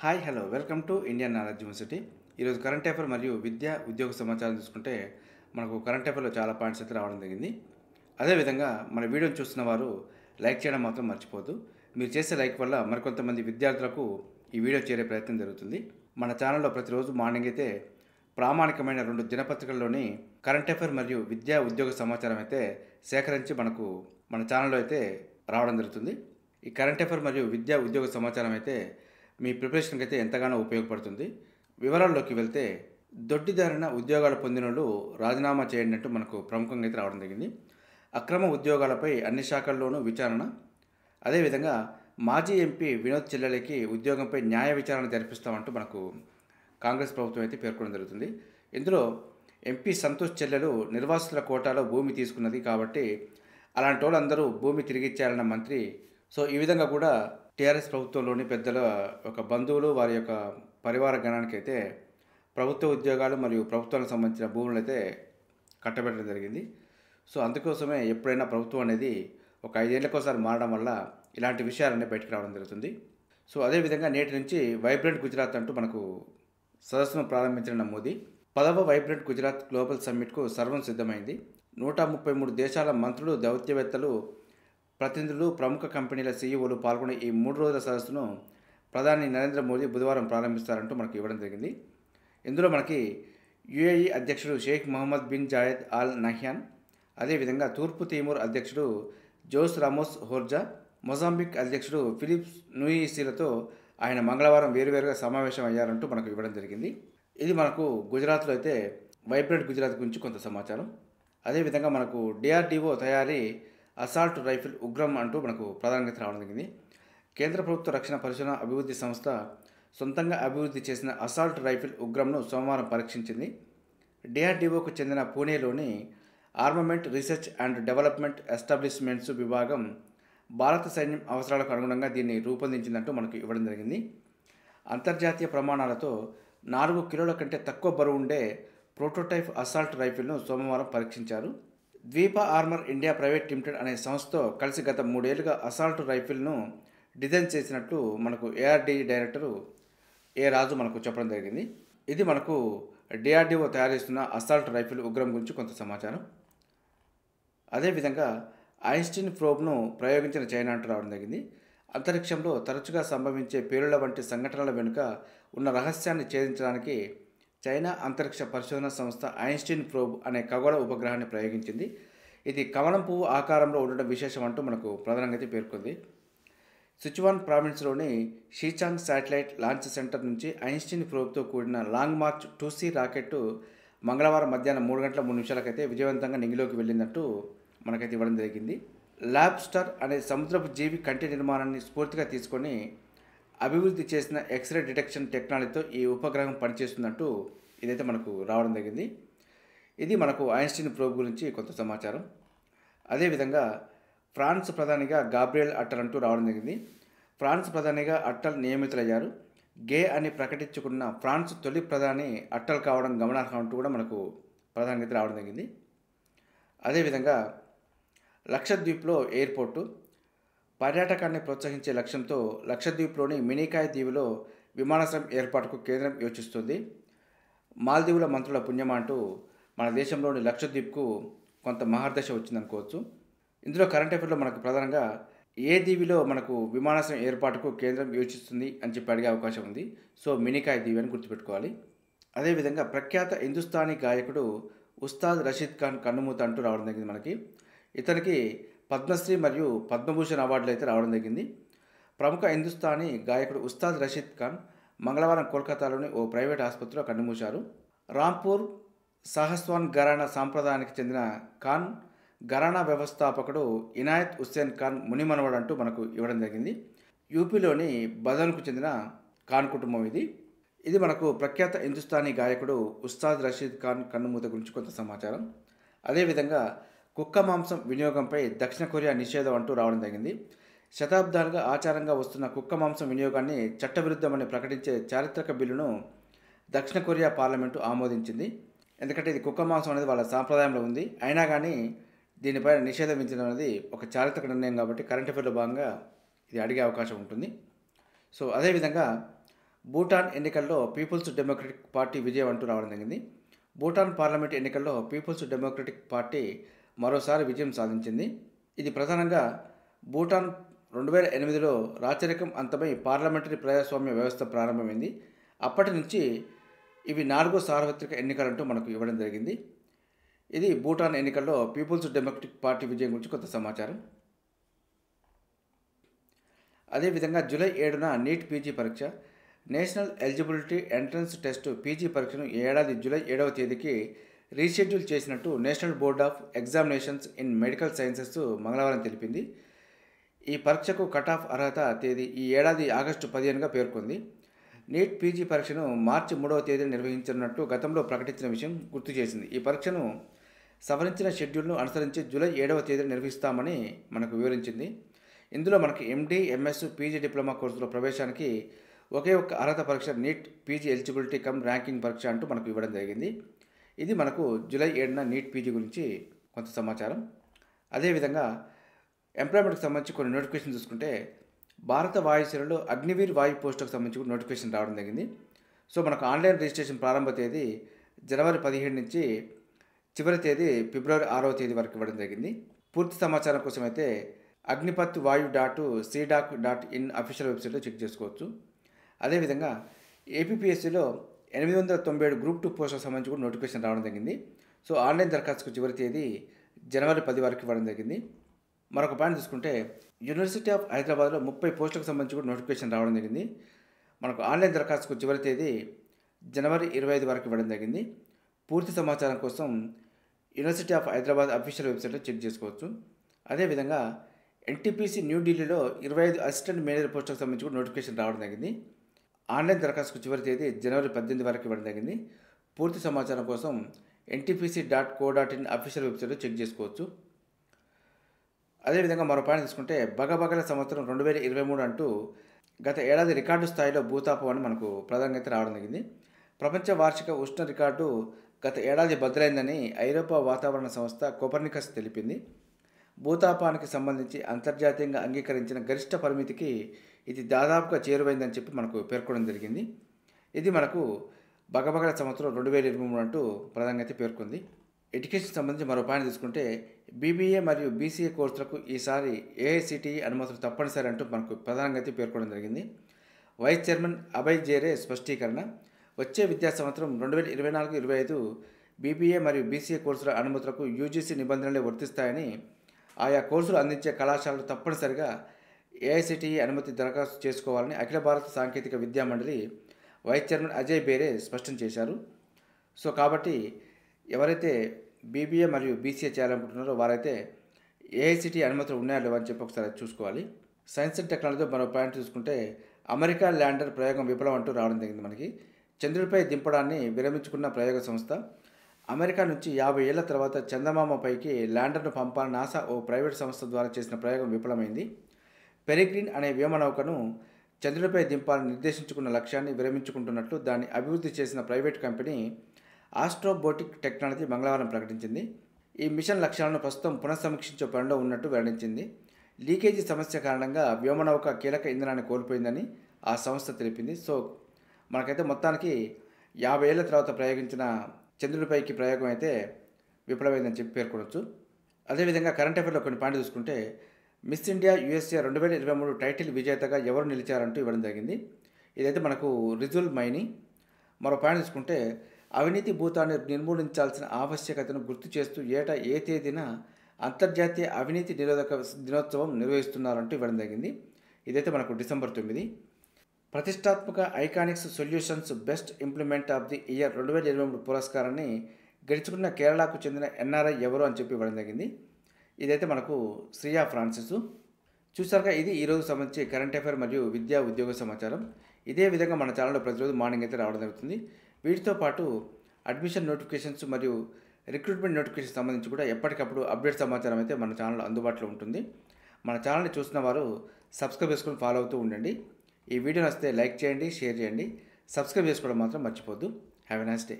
Hi hello welcome to Indian knowledge university. ఈరోజు current affair మరియు విద్యా ఉద్యోగ సమాచారం చూసుకుంటే మనకు కరెంట్ అఫైర్లో చాలా పాయింట్స్ అయితే రావడం జరిగింది. అదేవిధంగా మన వీడియోని చూస్తున్న వారు లైక్ చేయడం మాత్రం మర్చిపోవద్దు. మీరు చేసే లైక్ వల్ల మరికొంతమంది విద్యార్థులకు ఈ వీడియో చేరే ప్రయత్నం జరుగుతుంది. మన ఛానల్లో ప్రతిరోజు మార్నింగ్ అయితే ప్రామాణికమైన 2 దినపత్రికల్లోని కరెంట్ అఫైర్ మరియు విద్యా ఉద్యోగ సమాచారం అయితే సేకరించి మన ఛానల్లో అయితే రావడం జరుగుతుంది. ఈ కరెంట్ అఫైర్ మరియు విద్యా ఉద్యోగ సమాచారం అయితే మీ ప్రిపరేషన్కి అయితే ఎంతగానో ఉపయోగపడుతుంది. వివరాల్లోకి వెళ్తే దొడ్డిదారిన ఉద్యోగాలు పొందిన వాళ్ళు రాజీనామా చేయండి అంటూ మనకు ప్రముఖంగా అయితే రావడం జరిగింది. అక్రమ ఉద్యోగాలపై అన్ని శాఖల్లోనూ విచారణ. అదేవిధంగా మాజీ ఎంపీ వినోద్ చెల్లెలకి ఉద్యోగంపై న్యాయ విచారణ జరిపిస్తామంటూ మనకు కాంగ్రెస్ ప్రభుత్వం అయితే పేర్కొనడం జరుగుతుంది. ఇందులో ఎంపీ సంతోష్ చెల్లెలు నిర్వాసితుల కోటాలో భూమి తీసుకున్నది కాబట్టి అలాంటి వాళ్ళందరూ భూమి తిరిగి ఇచ్చారన్న మంత్రి. సో ఈ విధంగా కూడా టీఆర్ఎస్ ప్రభుత్వంలోని పెద్దల ఒక బంధువులు వారి యొక్క పరివార గణానికి అయితే ప్రభుత్వ ఉద్యోగాలు మరియు ప్రభుత్వానికి సంబంధించిన భూములు అయితే కట్టబెట్టడం జరిగింది. సో అందుకోసమే ఎప్పుడైనా ప్రభుత్వం అనేది ఒక 5 ఏళ్లకోసారి మారడం వల్ల ఇలాంటి విషయాలన్నీ బయటకు రావడం జరుగుతుంది. సో అదేవిధంగా నేటి నుంచి వైబ్రెంట్ గుజరాత్ అంటూ మనకు సదస్సును ప్రారంభించిన మోదీ 10వ వైబ్రెంట్ గుజరాత్ గ్లోబల్ సమ్మిట్కు సర్వం సిద్ధమైంది. 133 దేశాల మంత్రులు, దౌత్యవేత్తలు, ప్రతినిధులు, ప్రముఖ కంపెనీల సీఈఓలు పాల్గొనే ఈ 3 రోజుల సదస్సును ప్రధాని నరేంద్ర మోదీ బుధవారం ప్రారంభిస్తారంటూ మనకు ఇవ్వడం జరిగింది. ఇందులో మనకి యుఏఈ అధ్యక్షుడు Sheikh Mohammed bin Zayed Al Nahyan, అదేవిధంగా తూర్పు తిమోర్ అధ్యక్షుడు జోస్ రామోస్ హోర్జా, మొజాంబిక్ అధ్యక్షుడు ఫిలిప్స్ నూయిసీలతో ఆయన మంగళవారం వేరువేరుగా సమావేశం అయ్యారంటూ మనకు ఇవ్వడం జరిగింది. ఇది మనకు గుజరాత్లో అయితే వైబ్రెంట్ గుజరాత్ గురించి కొంత సమాచారం. అదేవిధంగా మనకు డిఆర్డిఓ తయారీ అసాల్ట్ రైఫిల్ ఉగ్రం అంటూ మనకు ప్రాధాన్యత రావడం జరిగింది. కేంద్ర ప్రభుత్వ రక్షణ పరిశోధన అభివృద్ధి సంస్థ సొంతంగా అభివృద్ధి చేసిన అసాల్ట్ రైఫిల్ ఉగ్రంను సోమవారం పరీక్షించింది. డిఆర్డిఓకు చెందిన పూణేలోని armament research and development establishments విభాగం భారత సైన్యం అవసరాలకు అనుగుణంగా దీన్ని రూపొందించిందంటూ మనకు ఇవ్వడం జరిగింది. అంతర్జాతీయ ప్రమాణాలతో 4 కిలోల కంటే తక్కువ బరువు ఉండే ప్రోటోటైప్ అసాల్ట్ రైఫిల్ను సోమవారం పరీక్షించారు. ద్వీప ఆర్మర్ ఇండియా ప్రైవేట్ లిమిటెడ్ అనే సంస్థతో కలిసి గత 3 ఏళ్లుగా అసాల్ట్ రైఫిల్ను డిజైన్ చేసినట్టు మనకు ఏఆర్డీ డైరెక్టరు ఏ రాజు మనకు చెప్పడం జరిగింది. ఇది మనకు డిఆర్డిఓ తయారు చేస్తున్న అసాల్ట్ రైఫిల్ ఉగ్రం గురించి కొంత సమాచారం. అదేవిధంగా ఐన్స్టీన్ ప్రోబ్ను ప్రయోగించిన చైనా అంటూ రావడం జరిగింది. అంతరిక్షంలో తరచుగా సంభవించే పేలుళ్ల వంటి సంఘటనల వెనుక ఉన్న రహస్యాన్ని ఛేదించడానికి చైనా అంతరిక్ష పరిశోధన సంస్థ ఐన్స్టీన్ ప్రోబ్ అనే ఖగోళ ఉపగ్రహాన్ని ప్రయోగించింది. ఇది కమలం పువ్వు ఆకారంలో ఉండడం విశేషం అంటూ మనకు ప్రధానంగా అయితే పేర్కొంది. సిచువాన్ ప్రావిన్స్లోని షీచాంగ్ శాటిలైట్ లాంచ్ సెంటర్ నుంచి ఐన్స్టీన్ ప్రోబ్తో కూడిన లాంగ్ మార్చ్ 2C రాకెట్ మంగళవారం మధ్యాహ్నం 3 గంటల 3 నిమిషాలకైతే విజయవంతంగా నింగిలోకి వెళ్ళినట్టు మనకైతే ఇవ్వడం జరిగింది. ల్యాబ్స్టర్ అనే సముద్రపు జీవి కంటి నిర్మాణాన్ని స్ఫూర్తిగా తీసుకొని అభివృద్ధి చేసిన ఎక్స్రే డిటెక్షన్ టెక్నాలజీతో ఈ ఉపగ్రహం పనిచేస్తుందంటూ ఇదైతే మనకు రావడం జరిగింది. ఇది మనకు ఐన్స్టీన్ ప్రోబ్ గురించి కొంత సమాచారం. అదేవిధంగా ఫ్రాన్స్ ప్రధానిగా గాబ్రియల్ అట్టల్ అంటూ రావడం జరిగింది. ఫ్రాన్స్ ప్రధానిగా అట్టల్ నియమితులయ్యారు. గే అని ప్రకటించుకున్న ఫ్రాన్స్ తొలి ప్రధాని అట్టల్ కావడం గమనార్హం అంటూ కూడా మనకు ప్రధానిగా రావడం జరిగింది. అదేవిధంగా లక్షద్వీప్లో ఎయిర్పోర్టు పర్యాటకాన్ని ప్రోత్సహించే లక్ష్యంతో లక్షద్వీప్లోని మినీకాయ్ దీవిలో విమానాశ్రయం ఏర్పాటుకు కేంద్రం యోచిస్తుంది. మాల్దీవుల మంత్రుల పుణ్యమా అంటూ మన దేశంలోని లక్షద్వీప్కు కొంత మహర్దశ వచ్చిందనుకోవచ్చు. ఇందులో కరెంట్ అఫైర్లో మనకు ప్రధానంగా ఏ దీవిలో మనకు విమానాశ్రయం ఏర్పాటుకు కేంద్రం యోచిస్తుంది అని చెప్పి అడిగే అవకాశం ఉంది. సో మినీకాయ్ దీవి అని గుర్తుపెట్టుకోవాలి. అదేవిధంగా ప్రఖ్యాత హిందుస్థానీ గాయకుడు ఉస్తాద్ రషీద్ ఖాన్ కన్నుమూత అంటూ రావడం జరిగింది మనకి. ఇతనికి పద్మశ్రీ మరియు పద్మభూషణ్ అవార్డులు అయితే రావడం జరిగింది. ప్రముఖ హిందుస్థానీ గాయకుడు ఉస్తాద్ రషీద్ ఖాన్ మంగళవారం కోల్కతాలోని ఓ ప్రైవేట్ ఆసుపత్రిలో కన్నుమూశారు. రాంపూర్ సహస్వాన్ ఘరానా సాంప్రదాయానికి చెందిన ఖాన్ ఘరానా వ్యవస్థాపకుడు ఇనాయత్ హుస్సేన్ ఖాన్ మునిమనవడు అంటూ మనకు ఇవ్వడం జరిగింది. యూపీలోని బదన్కు చెందిన ఖాన్ కుటుంబం ఇది మనకు ప్రఖ్యాత హిందుస్థానీ గాయకుడు ఉస్తాద్ రషీద్ ఖాన్ కన్నుమూత గురించి కొంత సమాచారం. అదేవిధంగా కుక్క మాంసం వినియోగంపై దక్షిణ కొరియా నిషేధం అంటూ రావడం జరిగింది. శతాబ్దాలుగా ఆచారంగా వస్తున్న కుక్క మాంసం వినియోగాన్ని చట్టవిరుద్ధమని ప్రకటించే చారిత్రక బిల్లును దక్షిణ కొరియా పార్లమెంటు ఆమోదించింది. ఎందుకంటే ఇది కుక్క మాంసం అనేది వాళ్ళ సాంప్రదాయంలో ఉంది. అయినా కానీ దీనిపై నిషేధం విధించడం అనేది ఒక చారిత్రక నిర్ణయం కాబట్టి కరెంట్ అఫైర్లో భాగంగా ఇది అడిగే అవకాశం ఉంటుంది. సో అదేవిధంగా భూటాన్ ఎన్నికల్లో పీపుల్స్ డెమోక్రటిక్ పార్టీ విజయం అంటూ రావడం జరిగింది. భూటాన్ పార్లమెంట్ ఎన్నికల్లో పీపుల్స్ డెమోక్రటిక్ పార్టీ మరోసారి విజయం సాధించింది. ఇది ప్రధానంగా భూటాన్ 2008లో రాచరికం అంతమై పార్లమెంటరీ ప్రజాస్వామ్య వ్యవస్థ ప్రారంభమైంది. అప్పటి నుంచి ఇవి 4వ సార్వత్రిక ఎన్నికలంటూ మనకు ఇవ్వడం జరిగింది. ఇది భూటాన్ ఎన్నికల్లో పీపుల్స్ డెమోక్రటిక్ పార్టీ విజయం గురించి కొంత సమాచారం. అదేవిధంగా జూలై 7న నీట్ పీజీ పరీక్ష, national eligibility entrance test PG పరీక్షను ఈ ఏడాది జూలై 7వ తేదీకి రీషెడ్యూల్ చేసినట్టు national board of examinations in medical sciences మంగళవారం తెలిపింది. ఈ పరీక్షకు కట్ ఆఫ్ అర్హత తేదీ ఈ ఏడాది ఆగస్టు 15గా పేర్కొంది. నీట్ పీజీ పరీక్షను మార్చి 3వ తేదీన నిర్వహించనున్నట్టు గతంలో ప్రకటించిన విషయం గుర్తు చేసింది. ఈ పరీక్షను సవరించిన షెడ్యూల్ను అనుసరించి జూలై 7వ తేదీన నిర్వహిస్తామని మనకు వివరించింది. ఇందులో మనకి ఎండి, ఎంఎస్, పీజీ డిప్లొమా కోర్సులో ప్రవేశానికి ఒకే ఒక్క అర్హత పరీక్ష NEET PG eligibility cum ranking పరీక్ష అంటూ మనకు ఇవ్వడం జరిగింది. ఇది మనకు జూలై 7న నీట్ పీజీ గురించి కొంత సమాచారం. అదేవిధంగా ఎంప్లాయ్మెంట్కి సంబంధించి కొన్ని నోటిఫికేషన్ చూసుకుంటే భారత వాయుసేనలో అగ్నివీర్ వాయు పోస్టుకు సంబంధించి నోటిఫికేషన్ రావడం జరిగింది. సో మనకు ఆన్లైన్ రిజిస్ట్రేషన్ ప్రారంభ తేదీ జనవరి 17 నుంచి చివరి తేదీ ఫిబ్రవరి 6వ తేదీ వరకు ఇవ్వడం జరిగింది. పూర్తి సమాచారం కోసం అయితే అగ్నిపత్ వాయు .cdac.in అఫీషియల్ వెబ్సైట్లో చెక్ చేసుకోవచ్చు. అదేవిధంగా ఏపీపీఎస్సీలో 897 గ్రూప్ 2 పోస్టులకు సంబంధించి కూడా నోటిఫికేషన్ రావడం జరిగింది. సో ఆన్లైన్ దరఖాస్తుకు చివరి తేదీ జనవరి 10 వరకు ఇవ్వడం జరిగింది. మరొక పాయింట్ చూసుకుంటే యూనివర్సిటీ ఆఫ్ హైదరాబాద్లో 30 పోస్టులకు సంబంధించి కూడా నోటిఫికేషన్ రావడం జరిగింది. మనకు ఆన్లైన్ దరఖాస్తుకు చివరి తేదీ జనవరి 25 వరకు ఇవ్వడం జరిగింది. పూర్తి సమాచారం కోసం యూనివర్సిటీ ఆఫ్ హైదరాబాద్ అఫీషియల్ వెబ్సైట్లో చెక్ చేసుకోవచ్చు. అదేవిధంగా ఎన్టీపీసీ న్యూఢిల్లీలో 25 అసిస్టెంట్ మేనేజర్ పోస్టులకు సంబంధించి కూడా నోటిఫికేషన్ రావడం జరిగింది. ఆన్లైన్ దరఖాస్తుకు చివరి తేదీ జనవరి 18 వరకు ఇవ్వడం జరిగింది. పూర్తి సమాచారం కోసం ntpc.co.in అఫీషియల్ వెబ్సైట్లో చెక్ చేసుకోవచ్చు. అదేవిధంగా మరో పాయింట్ తీసుకుంటే బగబగల సంవత్సరం 2023 అంటూ గత ఏడాది రికార్డు స్థాయిలో భూతాపం అని మనకు ప్రధానంగా రావడం జరిగింది. ప్రపంచ వార్షిక ఉష్ణ రికార్డు గత ఏడాది బద్దలైందని ఐరోపా వాతావరణ సంస్థ కోపర్నికస్ తెలిపింది. భూతాపానికి సంబంధించి అంతర్జాతీయంగా అంగీకరించిన గరిష్ట పరిమితికి ఇది దాదాపుగా చేరువైందని చెప్పి మనకు పేర్కొనడం జరిగింది. ఇది మనకు బగబగల సంవత్సరం 2023 అంటూ ప్రధానంగా పేర్కొంది. ఎడ్యుకేషన్ సంబంధించి మరో పాయింట్ తీసుకుంటే బీబీఏ మరియు బీసీఏ కోర్సులకు ఈసారి ఏఐసిటిఈ అనుమతులు తప్పనిసరి అంటూ మనకు ప్రధానంగా పేర్కొనడం జరిగింది. వైస్ చైర్మన్ అభయ్ జేరే స్పష్టీకరణ. వచ్చే విద్యా సంవత్సరం 2024-25 బీబీఏ మరియు బీసీఏ కోర్సుల అనుమతులకు యూజీసీ నిబంధనలే వర్తిస్తాయని ఆయా కోర్సులు అందించే కళాశాలలు తప్పనిసరిగా ఏఐసిటిఈ అనుమతి దరఖాస్తు చేసుకోవాలని అఖిల భారత సాంకేతిక విద్యా మండలి వైస్ చైర్మన్ అజయ్ బేరే స్పష్టం చేశారు. సో కాబట్టి ఎవరైతే బీబీఏ మరియు బీసీఏ చేయాలనుకుంటున్నారో వారైతే ఏఐసిటిఈ అనుమతులు ఉన్నాయో లేవో అని చెప్పి ఒకసారి చూసుకోవాలి. సైన్స్ అండ్ టెక్నాలజీ మరో పాయింట్ చూసుకుంటే అమెరికా ల్యాండర్ ప్రయోగం విఫలం అంటూ రావడం జరిగింది. మనకి చంద్రుడిపై దింపడాన్ని విరమించుకున్న ప్రయోగ సంస్థ అమెరికా నుంచి 50 ఏళ్ల తర్వాత చందమామపైకి ల్యాండర్ను పంపాలని నాసా ఓ ప్రైవేట్ సంస్థ ద్వారా చేసిన ప్రయోగం విఫలమైంది. పెరిగ్రిన్ అనే వ్యోమనౌకను చంద్రుడిపై దింపాలని నిర్దేశించుకున్న లక్ష్యాన్ని విరమించుకుంటున్నట్లు దాన్ని అభివృద్ధి చేసిన ప్రైవేట్ కంపెనీ ఆస్ట్రోబోటిక్ టెక్నాలజీ మంగళవారం ప్రకటించింది. ఈ మిషన్ లక్ష్యాలను ప్రస్తుతం పునఃసమీక్షించే పనిలో ఉన్నట్టు వెల్లడించింది. లీకేజీ సమస్య కారణంగా వ్యోమనౌక కీలక ఇంధనాన్ని కోల్పోయిందని ఆ సంస్థ తెలిపింది. సో మనకైతే మొత్తానికి 50 ఏళ్ల తర్వాత ప్రయోగించిన చంద్రుడిపైకి ప్రయోగం అయితే విఫలమైందని చెప్పి పేర్కొనవచ్చు. అదేవిధంగా కరెంట్ అఫైర్లో కొన్ని పాయింట్లు చూసుకుంటే మిస్ ఇండియా యూఎస్ఏ 2023 టైటిల్ విజేతగా ఎవరు నిలిచారంటూ ఇవ్వడం జరిగింది. ఇదైతే మనకు రిజుల్ మైని. మరో పాయింట్ చూసుకుంటే అవినీతి భూతాన్ని నిర్మూలించాల్సిన ఆవశ్యకతను గుర్తు చేస్తూ ఏటా ఏ తేదీన అంతర్జాతీయ అవినీతి నిరోధక దినోత్సవం నిర్వహిస్తున్నారంటూ ఇవ్వడం జరిగింది. ఇదైతే మనకు డిసెంబర్ 9. ప్రతిష్టాత్మక IconX solutions best implement of the year 2023 పురస్కారాన్ని గెలుచుకున్న కేరళకు చెందిన ఎన్ఆర్ఐ ఎవరు అని చెప్పి ఇవ్వడం జరిగింది. ఇదైతే మనకు శ్రియా ఫ్రాన్సిస్. చూసారుగా ఇది ఈరోజు సంబంధించి కరెంట్ అఫైర్ మరియు విద్యా ఉద్యోగ సమాచారం. ఇదే విధంగా మన ఛానల్లో ప్రతిరోజు మార్నింగ్ అయితే రావడం జరుగుతుంది. వీటితో పాటు అడ్మిషన్ నోటిఫికేషన్స్ మరియు రిక్రూట్మెంట్ నోటిఫికేషన్ సంబంధించి కూడా ఎప్పటికప్పుడు అప్డేట్ సమాచారం అయితే మన ఛానల్లో అందుబాటులో ఉంటుంది. మన ఛానల్ని చూసిన వారు సబ్స్క్రైబ్ చేసుకొని ఫాలో అవుతూ ఉండండి. ఈ వీడియో నచ్చితే లైక్ చేయండి, షేర్ చేయండి, సబ్స్క్రైబ్ చేసుకోవడం మాత్రం మర్చిపోద్దు. Have a nice day.